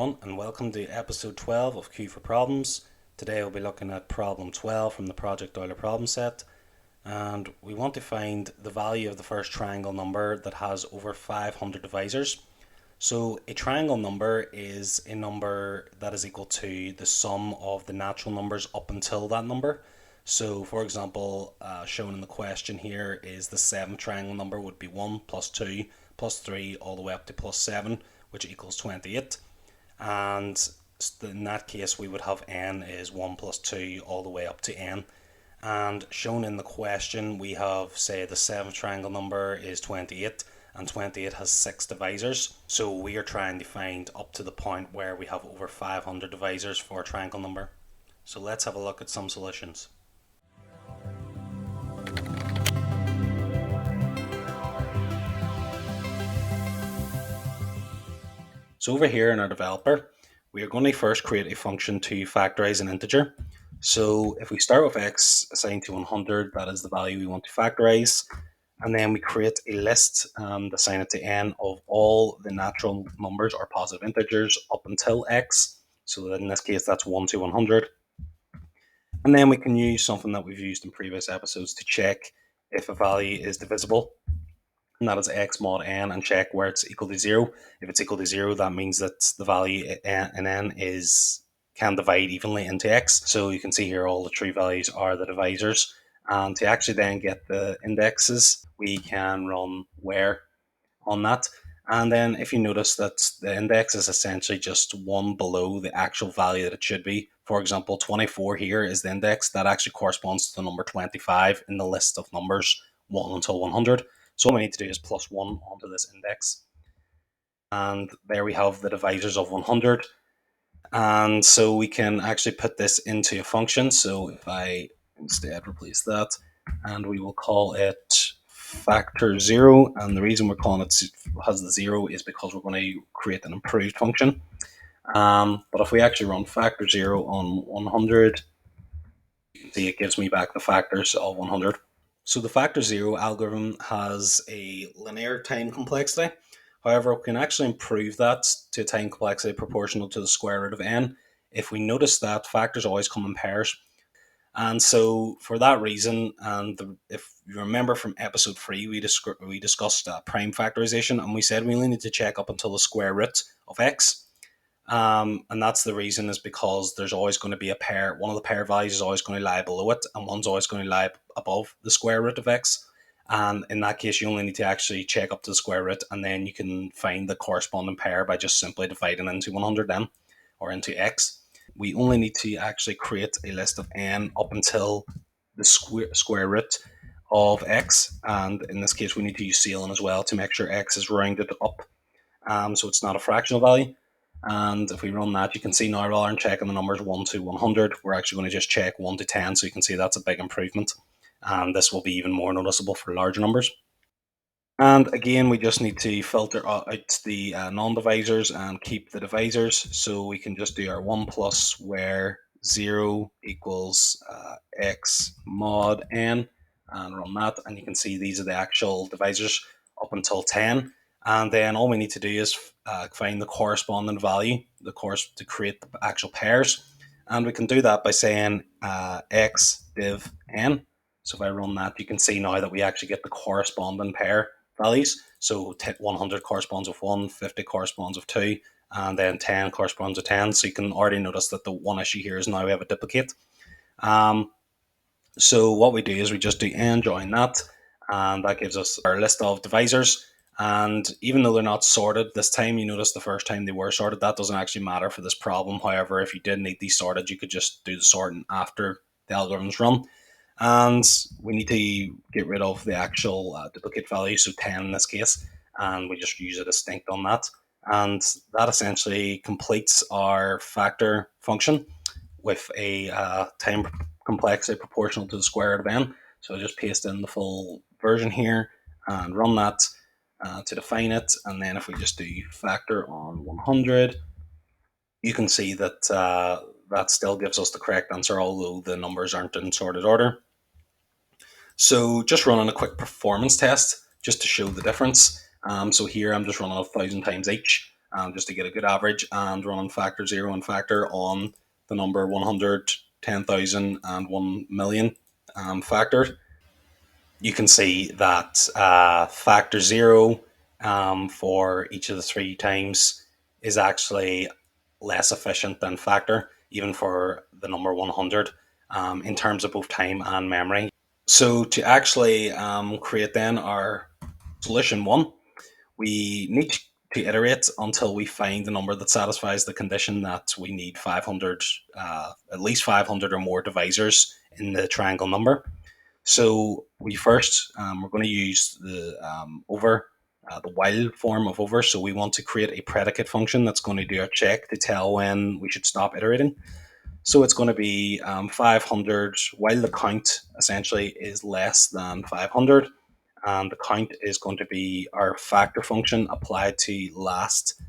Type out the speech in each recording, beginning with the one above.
everyone, and welcome to episode 12 of Q for Problems. Today we'll be looking at problem 12 from the Project Euler problem set, and we want to find the value of the first triangle number that has over 500 divisors. So a triangle number is a number that is equal to the sum of the natural numbers up until that number. So for example, shown in the question here is the seventh triangle number would be 1 plus 2 plus 3 all the way up to plus 7, which equals 28. And in that case we would have n is 1 plus 2 all the way up to n. And shown in the question we have, say, the seventh triangle number is 28, and 28 has 6 divisors. So we are trying to find up to the point where we have over 500 divisors for a triangle number. So let's have a look at some solutions. So over here in our developer, we are going to first create a function to factorize an integer. So if we start with x assigned to 100, that is the value we want to factorize. And then we create a list and assign it to n of all the natural numbers or positive integers up until x. So in this case, that's 1 to 100. And then we can use something that we've used in previous episodes to check if a value is divisible. And that is x mod n, and check where it's equal to 0. If it's equal to 0, that means that the value in n can divide evenly into x. So you can see here all the true values are the divisors. And to actually then get the indexes, we can run where on that. And then if you notice that the index is essentially just one below the actual value that it should be. For example, 24 here is the index. That actually corresponds to the number 25 in the list of numbers 1 until 100. So all we need to do is plus 1 onto this index. And there we have the divisors of 100. And so we can actually put this into a function. So if I instead replace that, and we will call it factor 0. And the reason we're calling it has the 0 is because we're going to create an improved function. But if we actually run factor 0 on 100, you can see it gives me back the factors of 100. So the factor 0 algorithm has a linear time complexity. However, we can actually improve that to a time complexity proportional to the square root of n if we notice that factors always come in pairs. And so for that reason, and if you remember from episode 3, we discussed prime factorization, and we said we only need to check up until the square root of x. And that's the reason, is because there's always going to be a pair. One of the pair values is always going to lie below it, and one's always going to lie above the square root of x. And in that case, you only need to actually check up to the square root, and then you can find the corresponding pair by just simply dividing into 100 then, or into x. We only need to actually create a list of n up until the square root of x. And in this case, we need to use ceiling as well to make sure x is rounded up, so it's not a fractional value. And if we run that, you can see now rather than checking the numbers 1 to 100, we're actually going to just check 1 to 10. So you can see that's a big improvement. And this will be even more noticeable for larger numbers. And again, we just need to filter out the non-divisors and keep the divisors. So we can just do our 1 plus where 0 equals x mod n, and run that. And you can see these are the actual divisors up until 10. And then all we need to do is find the corresponding value, to create the actual pairs. And we can do that by saying x div n. So if I run that, you can see now that we actually get the corresponding pair values. So 100 corresponds with 1, 50 corresponds with 2, and then 10 corresponds with 10. So you can already notice that the one issue here is now we have a duplicate. So what we do is we just do n join that, and that gives us our list of divisors. And even though they're not sorted this time, you notice the first time they were sorted, that doesn't actually matter for this problem. However, if you did need these sorted, you could just do the sorting after the algorithm's run. And we need to get rid of the actual duplicate value, so 10 in this case, and we just use a distinct on that. And that essentially completes our factor function with a time complexity proportional to the square root of n. So I just paste in the full version here and run that to define it. And then if we just do factor on 100, you can see that that still gives us the correct answer, although the numbers aren't in sorted order. So just running a quick performance test just to show the difference. So here I'm just running 1,000 times each, just to get a good average, and running factor 0 and factor on the number 100, 10,000, and 1,000,000 factor, you can see that factor 0 for each of the three times is actually less efficient than factor, even for the number 100, in terms of both time and memory. So to actually create then our solution one, we need to iterate until we find the number that satisfies the condition that we need 500, at least 500 or more divisors in the triangle number. So we first, we're going to use the over, the while form of over. So we want to create a predicate function that's going to do a check to tell when we should stop iterating. So it's going to be 500 while the count essentially is less than 500. And the count is going to be our factor function applied to last.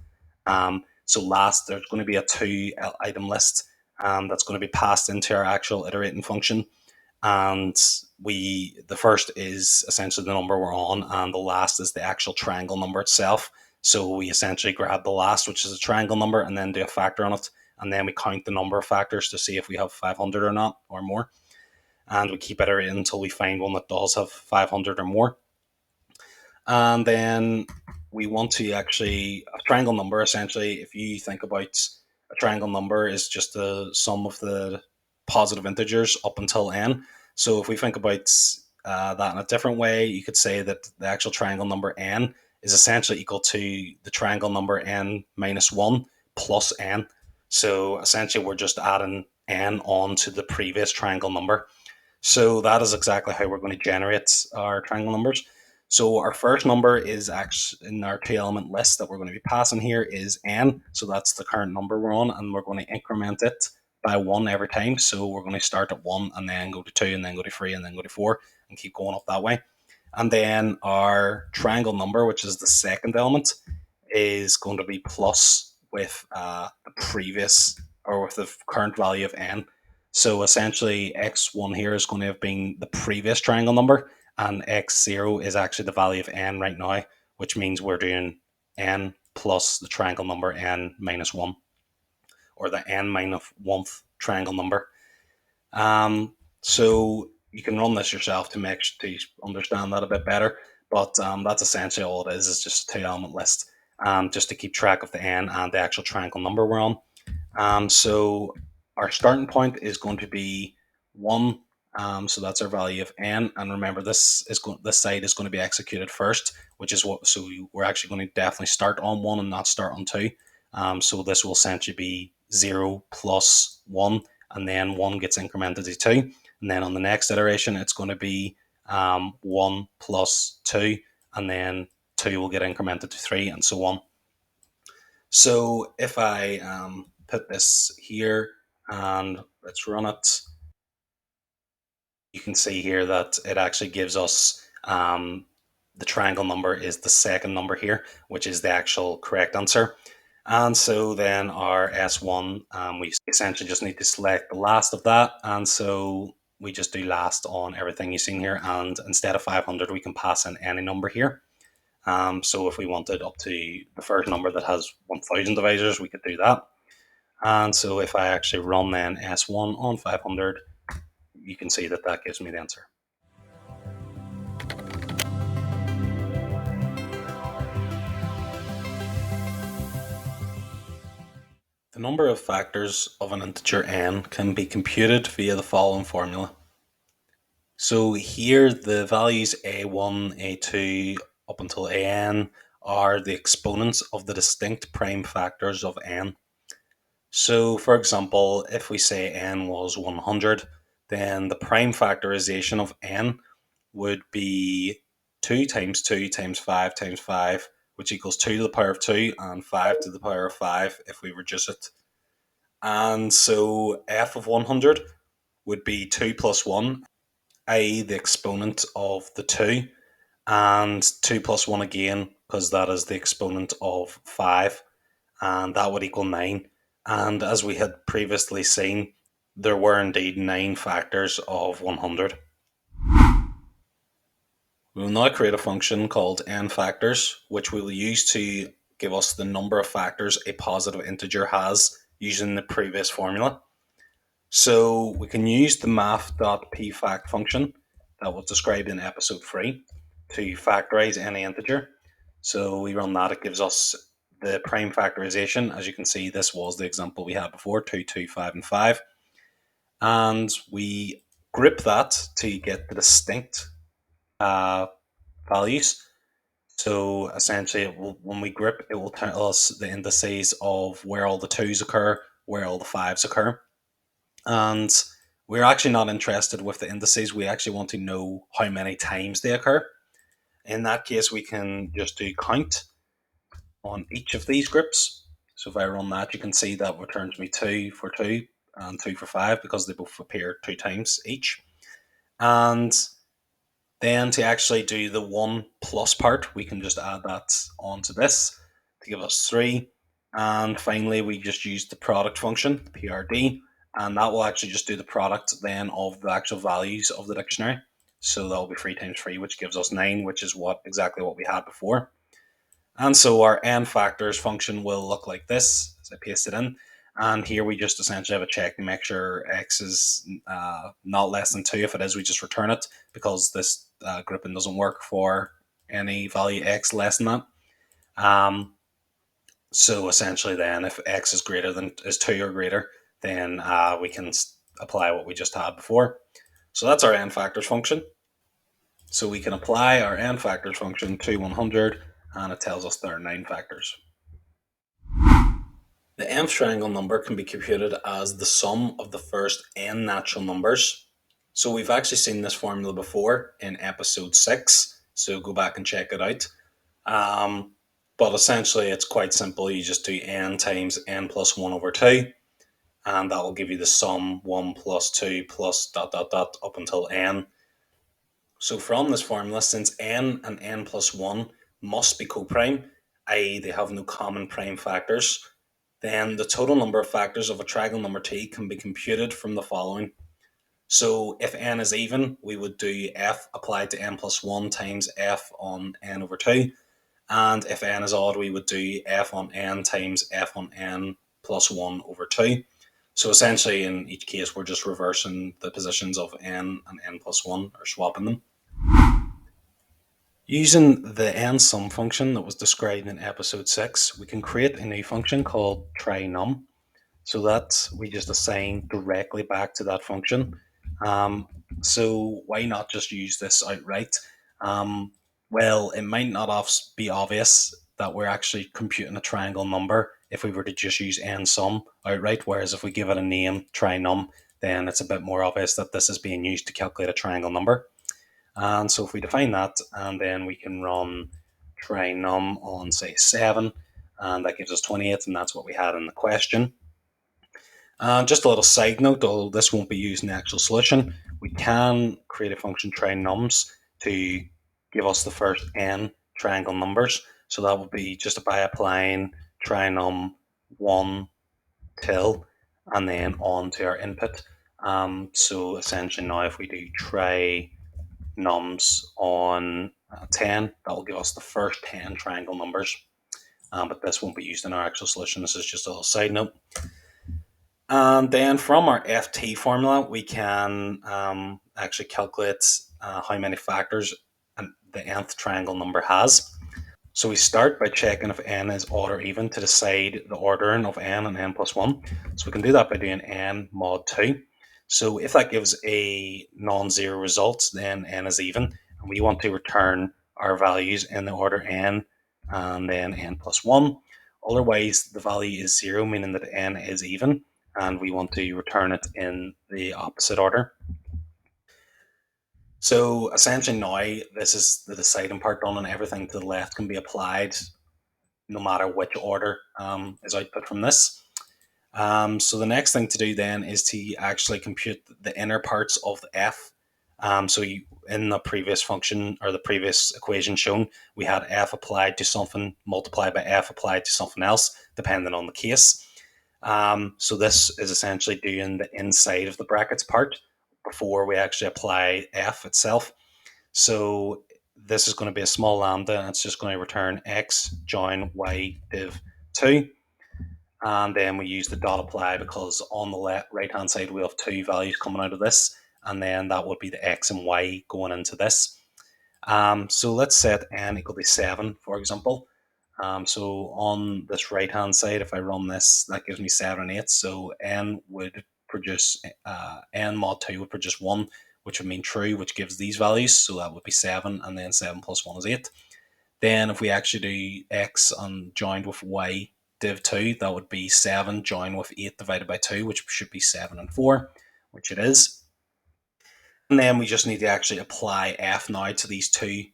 So last, there's going to be a two item list that's going to be passed into our actual iterating function. And the first is essentially the number we're on, and the last is the actual triangle number itself. So we essentially grab the last, which is a triangle number, and then do a factor on it, and then we count the number of factors to see if we have 500 or not, or more, and we keep iterating until we find one that does have 500 or more. And then we want to actually, a triangle number, essentially, if you think about a triangle number, is just the sum of the positive integers up until n. So if we think about that in a different way, you could say that the actual triangle number n is essentially equal to the triangle number n minus 1 plus n. So essentially we're just adding n on to the previous triangle number. So that is exactly how we're going to generate our triangle numbers. So our first number is actually in our two element list that we're going to be passing here is n. So that's the current number we're on, and we're going to increment it by 1 every time. So we're going to start at 1 and then go to 2 and then go to 3 and then go to 4 and keep going up that way. And then our triangle number, which is the second element, is going to be plus with the previous, or with the current value of n. So essentially x1 here is going to have been the previous triangle number, and x0 is actually the value of n right now, which means we're doing n plus the triangle number n minus 1, or the n minus 1th triangle number. So you can run this yourself to understand that a bit better, but that's essentially all it is just a two element list, just to keep track of the n and the actual triangle number we're on. So our starting point is going to be 1. So that's our value of n, and remember this side is going to be executed first, which is what. So we're actually going to definitely start on 1 and not start on 2. So this will essentially be 0 plus 1, and then 1 gets incremented to 2, and then on the next iteration it's going to be 1 plus 2, and then 2 will get incremented to 3, and so on. So if I put this here and let's run it, you can see here that it actually gives us the triangle number is the second number here, which is the actual correct answer. And so then our S1, we essentially just need to select the last of that. And so we just do last on everything you've seen here. And instead of 500, we can pass in any number here. So if we wanted up to the first number that has 1,000 divisors, we could do that. And so if I actually run then S1 on 500, you can see that that gives me the answer. The number of factors of an integer n can be computed via the following formula. So here the values a1, a2 up until an are the exponents of the distinct prime factors of n. So for example, if we say n was 100, then the prime factorization of n would be 2 times 2 times 5 times 5, which equals 2 to the power of 2 and 5 to the power of 5 if we reduce it. And so f of 100 would be 2 plus 1, i.e. the exponent of the 2, and 2 plus 1 again, because that is the exponent of 5, and that would equal 9. And as we had previously seen, there were indeed 9 factors of 100. We will now create a function called n factors, which we will use to give us the number of factors a positive integer has using the previous formula. So we can use the math.pfact function that was described in episode 3 to factorize any integer. So we run that, it gives us the prime factorization. As you can see, this was the example we had before, 2, 2, 5, and 5. And we group that to get the distinct values. So essentially, when we group, it will tell us the indices of where all the 2's occur, where all the 5's occur. And we're actually not interested with the indices. We actually want to know how many times they occur. In that case, we can just do count on each of these groups. So if I run that, you can see that returns me 2 for 2 and 2 for 5 because they both appear 2 times each. And then to actually do the 1 plus part, we can just add that onto this to give us 3. And finally, we just use the product function, PRD, and that will actually just do the product then of the actual values of the dictionary. So that will be 3 times 3, which gives us 9, which is exactly what we had before. And so our n factors function will look like this as I paste it in. And here we just essentially have a check to make sure x is not less than 2. If it is, we just return it because this grouping doesn't work for any value x less than that. So essentially then if x is 2 or greater, then we can apply what we just had before. So that's our n factors function. So we can apply our n factors function to 100 and it tells us there are 9 factors. The nth triangle number can be computed as the sum of the first n natural numbers. So we've actually seen this formula before in episode 6, so go back and check it out. But essentially it's quite simple. You just do n times n plus 1 over 2, and that will give you the sum 1 plus 2 plus dot dot dot up until n. So from this formula, since n and n plus 1 must be coprime, i.e. they have no common prime factors, then the total number of factors of a triangle number T can be computed from the following. So if n is even, we would do f applied to n plus 1 times f on n over 2. And if n is odd, we would do f on n times f on n plus 1 over 2. So essentially in each case, we're just reversing the positions of n and n plus 1, or swapping them. Using the n sum function that was described in episode 6, we can create a new function called try_num. So that we just assign directly back to that function. So why not just use this outright? Well, it might not be obvious that we're actually computing a triangle number if we were to just use n sum outright, whereas if we give it a name, try_num, then it's a bit more obvious that this is being used to calculate a triangle number. And so if we define that, and then we can run try_num on, say, 7, and that gives us 28, and that's what we had in the question. Just a little side note, although this won't be used in the actual solution, we can create a function try_nums to give us the first n triangle numbers. So that would be just by applying try_num 1 till and then on to our input. So essentially now if we do try_nums on 10, that will give us the first 10 triangle numbers. But this won't be used in our actual solution. This is just a little side note. And then from our FT formula, we can actually calculate how many factors the nth triangle number has. So we start by checking if n is odd or even to decide the ordering of n and n plus 1. So we can do that by doing n mod 2. So if that gives a non-zero result, then n is even. And we want to return our values in the order n and then n plus 1. Otherwise, the value is 0, meaning that n is even. And we want to return it in the opposite order. So essentially now, this is the deciding part done, and everything to the left can be applied no matter which order is output from this. So the next thing to do then is to actually compute the inner parts of the f. In the previous function or the previous equation shown, we had f applied to something multiplied by f applied to something else, depending on the case. So this is essentially doing the inside of the brackets part before we actually apply f itself. So this is going to be a small lambda, and it's just going to return x join y div 2. And then we use the dot apply because on the right hand side we have two values coming out of this, and then that would be the x and y going into this. So let's set n equal to 7, for example. So on this right hand side, if I run this, that gives me 7 and 8. So n would produce, n mod 2 would produce 1, which would mean true, which gives these values. So that would be 7, and then 7 plus 1 is 8. Then if we actually do x joined with y div 2, that would be 7 joined with 8 divided by 2, which should be 7 and 4, which it is. And then we just need to actually apply f now to these two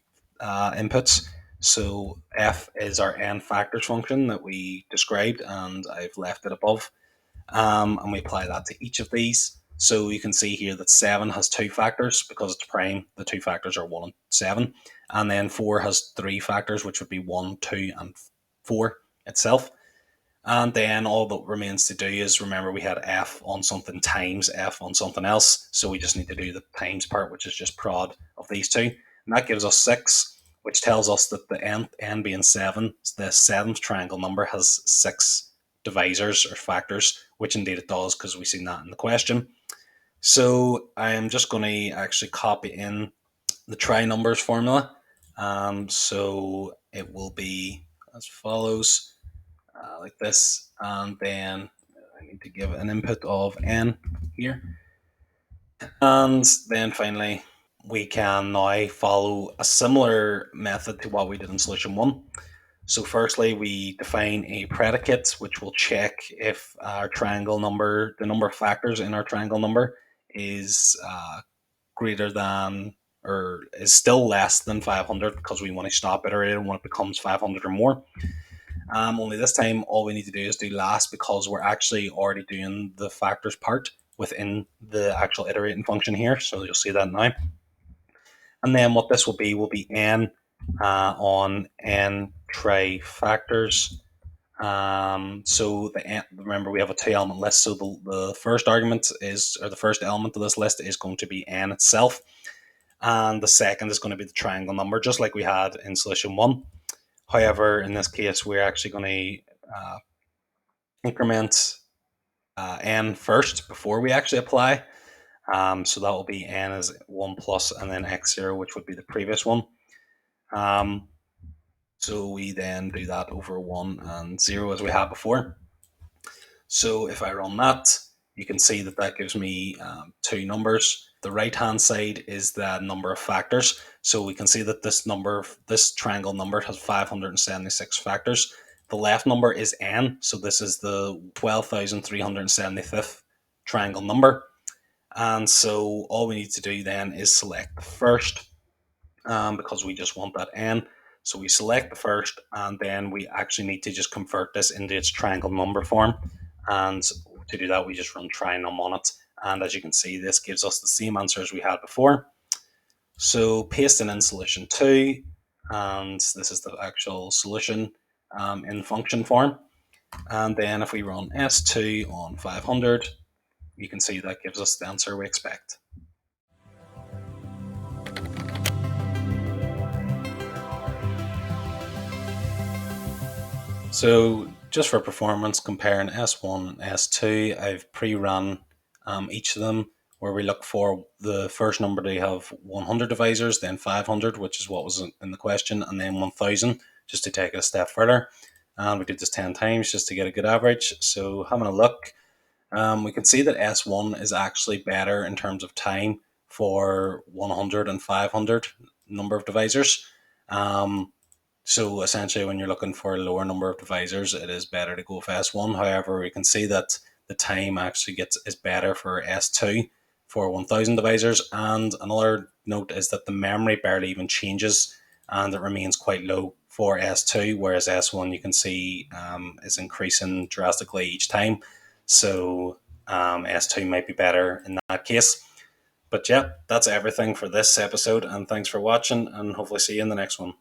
inputs. So f is our n factors function that we described, and I've left it above. And we apply that to each of these. So you can see here that 7 has two factors because it's prime. The two factors are 1 and 7. And then 4 has three factors, which would be 1, 2, and 4 itself. And then all that remains to do is, remember, we had f on something times f on something else. So we just need to do the times part, which is just prod of these two. And that gives us 6, which tells us that the n being 7, the seventh triangle number has 6 divisors or factors, which indeed it does because we've seen that in the question. So I am just going to actually copy in the try numbers formula. So it will be as follows. Like this, and then I need to give an input of n here, and then finally we can now follow a similar method to what we did in solution 1. So firstly, we define a predicate which will check if our triangle number, the number of factors in our triangle number, is greater than or is still less than 500, because we want to stop iterating when it becomes 500 or more. Only this time, all we need to do is do last, because we're actually already doing the factors part within the actual iterating function here. So you'll see that now. And then what this will be n on n try factors. So remember, we have a two element list. So the first argument is, or the first element of this list is going to be n itself. And the second is going to be the triangle number, just like we had in solution 1. However, in this case, we're actually going to increment n first before we actually apply. So that will be n is 1 plus and then x0, which would be the previous one. So we then do that over 1 and 0 as we had before. So if I run that, you can see that that gives me two numbers. The right hand side is the number of factors. So we can see that this triangle number has 576 factors. The left number is n, so this is the 12,375th triangle number. And so all we need to do then is select the first, because we just want that n. So we select the first, and then we actually need to just convert this into its triangle number form. And to do that, we just run trinum on it. And as you can see, this gives us the same answer as we had before. So pasting in solution 2, and this is the actual solution in function form. And then if we run S2 on 500, you can see that gives us the answer we expect. So just for performance, comparing S1 and S2, I've pre-run each of them, where we look for the first number to have 100 divisors, then 500, which is what was in the question, and then 1000, just to take it a step further. And we did this 10 times just to get a good average. So having a look, we can see that S1 is actually better in terms of time for 100 and 500 number of divisors. So essentially, when you're looking for a lower number of divisors, it is better to go with S1. However, we can see that the time actually is better for S2 for 1000 divisors. And another note is that the memory barely even changes, and it remains quite low for S2, whereas S1 you can see is increasing drastically each time. So S2 might be better in that case. But yeah, that's everything for this episode, and thanks for watching, and hopefully see you in the next one.